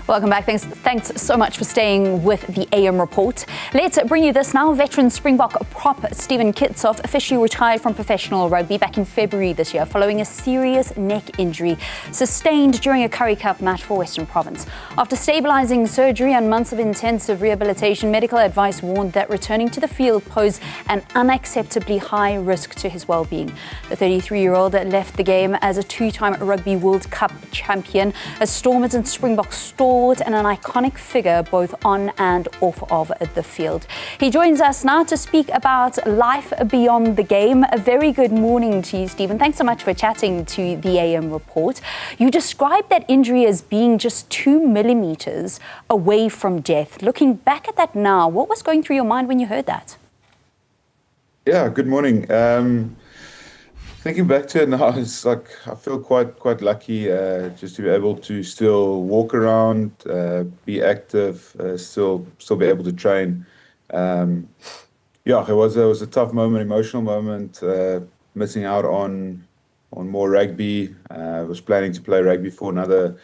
Welcome back. Thanks so much for staying with the AM report. Let's bring you this now. Veteran Springbok prop Steven Kitshoff officially retired from professional rugby back in February this year following a serious neck injury sustained during a Currie Cup match for Western Province. After stabilising surgery and months of intensive rehabilitation, medical advice warned that returning to the field posed an unacceptably high risk to his well-being. The 33-year-old left the game as a two-time Rugby World Cup champion, as Stormers and Springbok stalwart and an iconic figure both on and off of the field. He joins us now to speak about life beyond the game. A very good morning to you, Stephen. Thanks so much for chatting to the AM report. You described that injury as being just 2 millimeters away from death. Looking back at that now, what was going through your mind when you heard that? Yeah, good morning. Thinking back to it now, it's like I feel quite lucky just to be able to still walk around, be active, still be able to train. Yeah, it was a tough moment, emotional moment, missing out on more rugby. I was planning to play rugby for another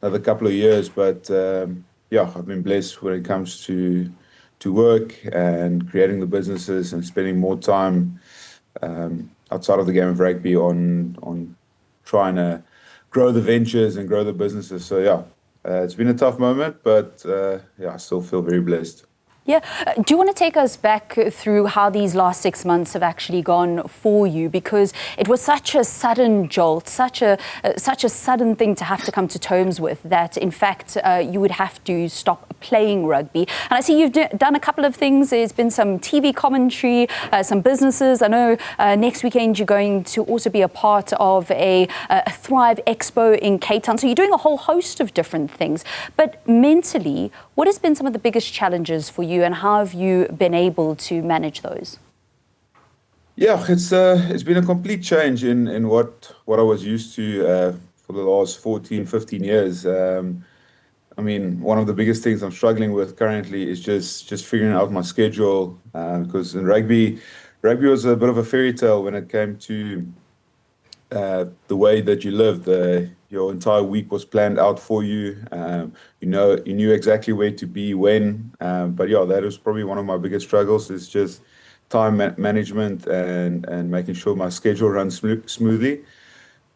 couple of years, but yeah, I've been blessed when it comes to work and creating the businesses and spending more time outside of the game of rugby on trying to grow the ventures and grow the businesses. So yeah, it's been a tough moment, but yeah, I still feel very blessed. Yeah. Do you want to take us back through how these last 6 months have actually gone for you? Because it was such a sudden jolt, such a sudden thing to have to come to terms with, that in fact you would have to stop playing rugby. And I see you've done a couple of things. There's been some TV commentary, some businesses. I know next weekend you're going to also be a part of a Thrive Expo in Cape Town. So you're doing a whole host of different things. But mentally, what has been some of the biggest challenges for you, and how have you been able to manage those? Yeah, it's been a complete change in what I was used to for the last 14, 15 years. I mean, one of the biggest things I'm struggling with currently is just figuring out my schedule, because in rugby was a bit of a fairy tale when it came to the way that you lived. Your entire week was planned out for you. You knew exactly where to be when. But yeah, that was probably one of my biggest struggles, is just time management and making sure my schedule runs smoothly.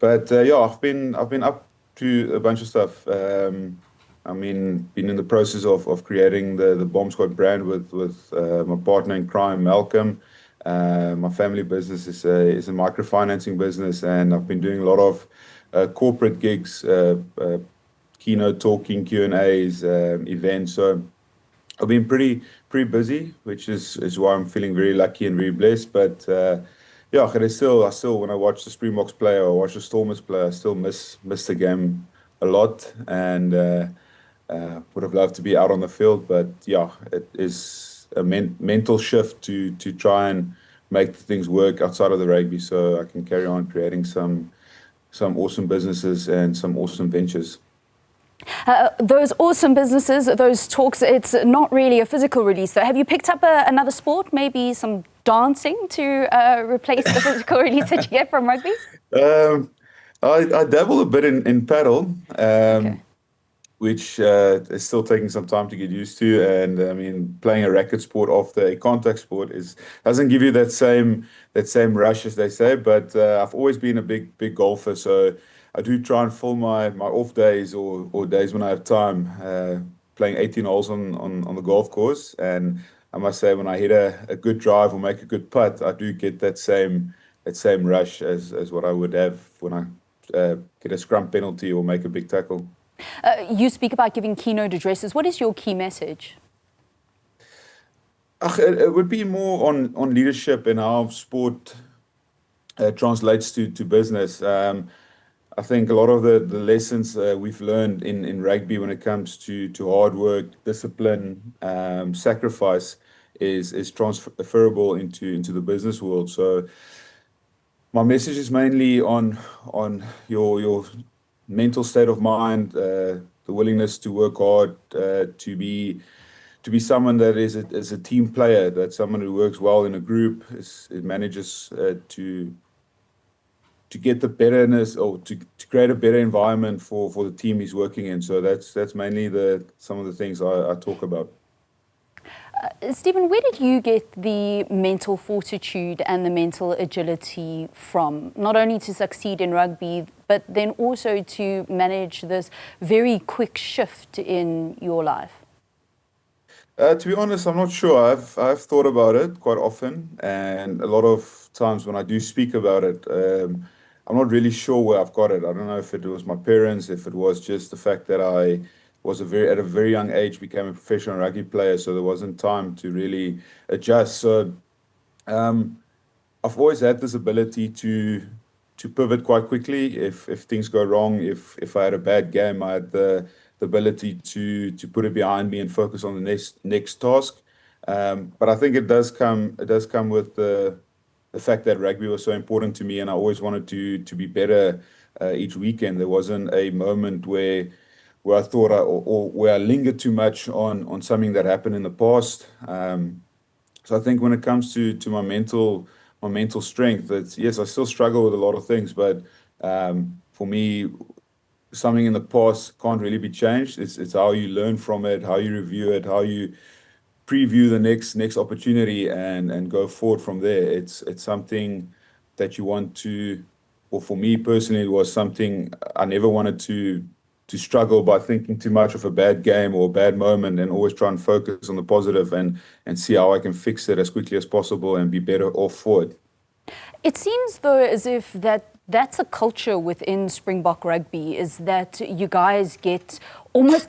But yeah, I've been up to a bunch of stuff. I mean, been in the process of creating the Bomb Squad brand with my partner in crime, Malcolm. My family business is a microfinancing business, and I've been doing a lot of corporate gigs, keynote talking, Q&As, events. So I've been pretty busy, which is why I'm feeling very lucky and very blessed. But yeah, I still when I watch the Springboks play or watch the Stormers play, I still miss the game a lot, and would have loved to be out on the field. But yeah, it is a mental shift to try and make things work outside of the rugby, so I can carry on creating some awesome businesses and some awesome ventures. Those awesome businesses, those talks, it's not really a physical release though. Have you picked up another sport, maybe some dancing to replace the physical release that you get from rugby? I dabble a bit in paddle. Okay. Which is still taking some time to get used to. And I mean, playing a racket sport after a contact sport doesn't give you that same rush, as they say. But I've always been a big golfer, so I do try and fill my off days or days when I have time playing 18 holes on the golf course. And I must say, when I hit a good drive or make a good putt, I do get that same rush as what I would have when I get a scrum penalty or make a big tackle. You speak about giving keynote addresses. What is your key message? It would be more on leadership and how sport translates to business. I think a lot of the lessons we've learned in rugby when it comes to hard work, discipline, sacrifice is transferable into the business world. So my message is mainly on your mental state of mind, the willingness to work hard, to be someone that is a team player, that's someone who works well in a group, it manages to get the betterness, or to create a better environment for the team he's working in. So that's mainly some of the things I talk about. Stephen, where did you get the mental fortitude and the mental agility from, not only to succeed in rugby, but then also to manage this very quick shift in your life? To be honest, I'm not sure. I've thought about it quite often, and a lot of times when I do speak about it, I'm not really sure where I've got it. I don't know if it was my parents, if it was just the fact that I was at a very young age became a professional rugby player, so there wasn't time to really adjust. So I've always had this ability to pivot quite quickly if things go wrong. If I had a bad game, I had the ability to put it behind me and focus on the next task. But I think it does come with the fact that rugby was so important to me, and I always wanted to be better each weekend. There wasn't a moment where I thought or where I lingered too much on something that happened in the past. So I think when it comes to my mental strength, yes, I still struggle with a lot of things, but for me, something in the past can't really be changed. It's how you learn from it, how you review it, how you preview the next opportunity and go forward from there. It's something that you want to, or for me personally, it was something I never wanted to struggle by thinking too much of a bad game or a bad moment, and always try and focus on the positive and see how I can fix it as quickly as possible and be better off for it. It seems, though, as if that's a culture within Springbok rugby, is that you guys get almost...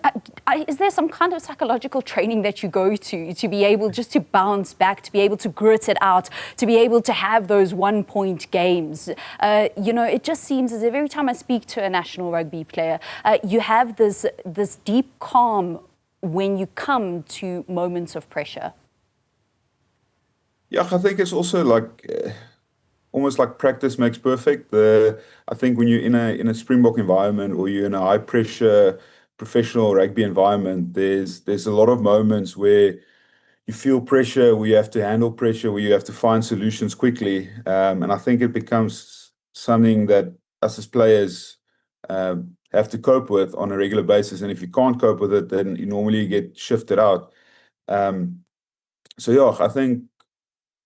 is there some kind of psychological training that you go to be able just to bounce back, to be able to grit it out, to be able to have those one-point games? It just seems as if every time I speak to a national rugby player, you have this deep calm when you come to moments of pressure. Yeah, I think it's also like... almost like practice makes perfect. I think when you're in a Springbok environment, or you're in a high pressure professional rugby environment, there's a lot of moments where you feel pressure, where you have to handle pressure, where you have to find solutions quickly. And I think it becomes something that us as players have to cope with on a regular basis. And if you can't cope with it, then you normally get shifted out. So yeah, I think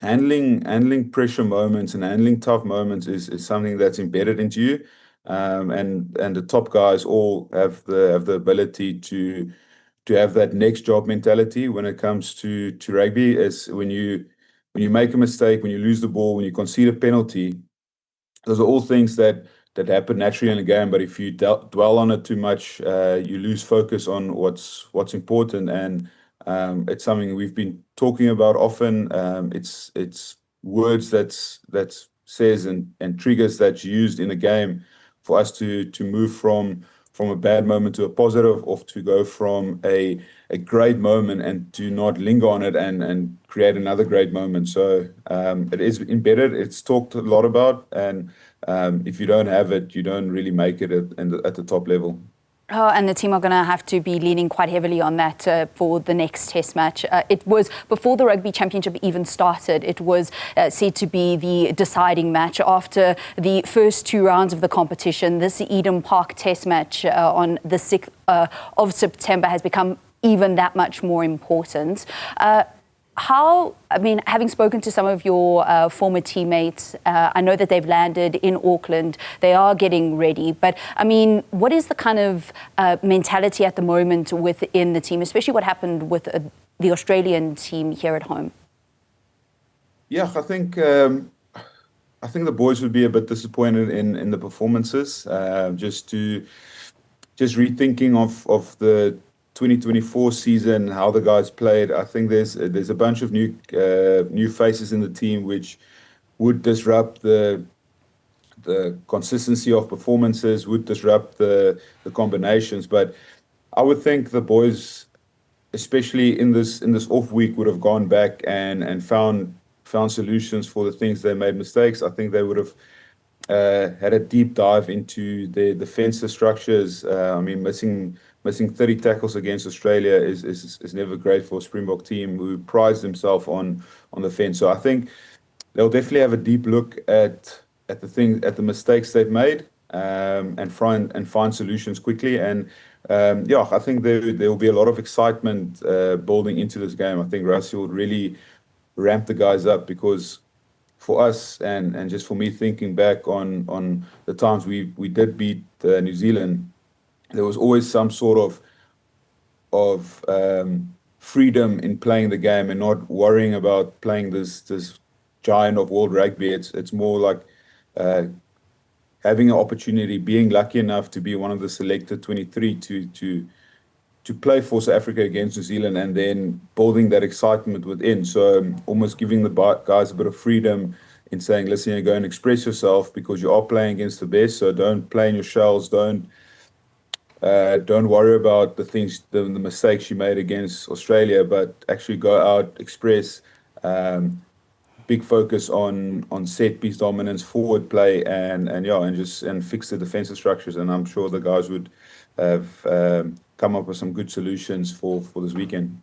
handling pressure moments and handling tough moments is something that's embedded into you, and the top guys all have the ability to have that next job mentality when it comes to rugby. Is when you make a mistake, when you lose the ball, when you concede a penalty, those are all things that happen naturally in a game. But if you dwell on it too much, you lose focus on what's important. And it's something we've been talking about often. It's words that says and triggers that's used in a game for us to move from a bad moment to a positive, or to go from a great moment and to not linger on it and create another great moment. So it is embedded. It's talked a lot about, and if you don't have it, you don't really make it at the top level. Oh, and the team are going to have to be leaning quite heavily on that for the next test match. It was, before the Rugby Championship even started, it was said to be the deciding match. After the first two rounds of the competition, this Eden Park test match on the 6th of September has become even that much more important. Having spoken to some of your former teammates, I know that they've landed in Auckland, they are getting ready, but what is the kind of mentality at the moment within the team, especially what happened with the Australian team here at home? Yeah, I think the boys would be a bit disappointed in the performances. Just rethinking of the 2024 season, how the guys played. I think there's a bunch of new faces in the team, which would disrupt the consistency of performances, would disrupt the combinations. But I would think the boys, especially in this off week, would have gone back and found solutions for the things they made mistakes. I think they would have had a deep dive into their defensive structures. Missing 30 tackles against Australia is never great for a Springbok team who prides themselves on defense. So I think they'll definitely have a deep look at at the mistakes they've made, and find solutions quickly. And yeah, I think there will be a lot of excitement building into this game. I think Rassie will really ramp the guys up, because for us, and just for me, thinking back on the times we did beat New Zealand, there was always some sort of freedom in playing the game and not worrying about playing this giant of world rugby. It's more like having an opportunity, being lucky enough to be one of the selected 23 to play for South Africa against New Zealand, and then building that excitement within. So almost giving the guys a bit of freedom in saying, listen, you go and express yourself, because you are playing against the best. So don't play in your shells. Don't worry about the mistakes you made against Australia, but actually go out, express. Big focus on set piece dominance, forward play, and fix the defensive structures. And I'm sure the guys would have come up with some good solutions for this weekend.